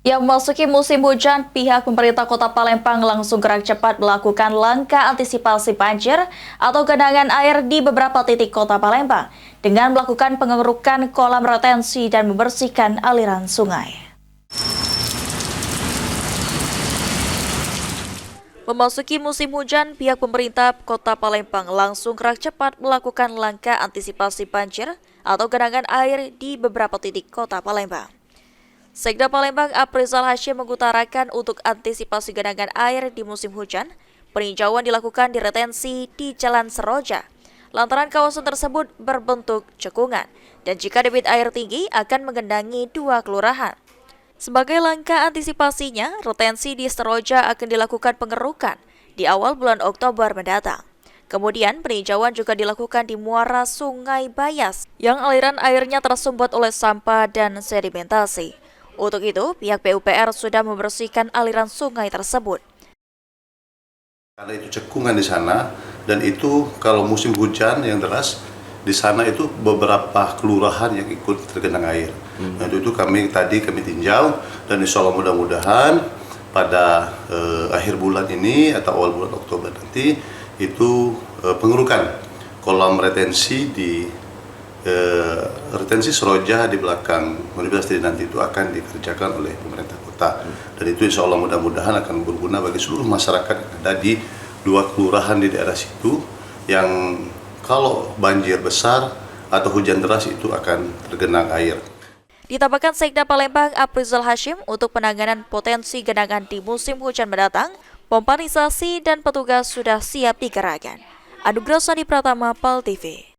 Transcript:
Yang memasuki musim hujan, pihak pemerintah Kota Palembang langsung gerak cepat melakukan langkah antisipasi banjir atau genangan air di beberapa titik Kota Palembang dengan melakukan pengerukan kolam retensi dan membersihkan aliran sungai. Memasuki musim hujan, pihak pemerintah Kota Palembang langsung gerak cepat melakukan langkah antisipasi banjir atau genangan air di beberapa titik Kota Palembang. Sekda Palembang Aprizal Hasyim mengutarakan untuk antisipasi genangan air di musim hujan, peninjauan dilakukan di retensi di Jalan Seroja, lantaran kawasan tersebut berbentuk cekungan dan jika debit air tinggi akan menggenangi 2 kelurahan. Sebagai langkah antisipasinya, retensi di Seroja akan dilakukan pengerukan di awal bulan Oktober mendatang. Kemudian peninjauan juga dilakukan di muara Sungai Bayas yang aliran airnya tersumbat oleh sampah dan sedimentasi. Untuk itu, pihak PUPR sudah membersihkan aliran sungai tersebut. Karena itu cekungan di sana, dan itu kalau musim hujan yang deras, di sana itu beberapa kelurahan yang ikut tergenang air. Untuk itu kami tinjau, dan insya Allah mudah-mudahan pada akhir bulan ini atau awal bulan Oktober nanti, itu pengerukan kolam retensi di retensi Seroja di belakang Universitas nanti itu akan dikerjakan oleh pemerintah kota, dan itu insya Allah mudah-mudahan akan berguna bagi seluruh masyarakat yang ada di 2 kelurahan di daerah situ yang kalau banjir besar atau hujan deras itu akan tergenang air. Ditambahkan Sekda Palembang Aprizal Hasyim untuk penanganan potensi genangan di musim hujan mendatang, pompanisasi dan petugas sudah siap dikerahkan. Anugrah Sandi Pratama, PAL TV.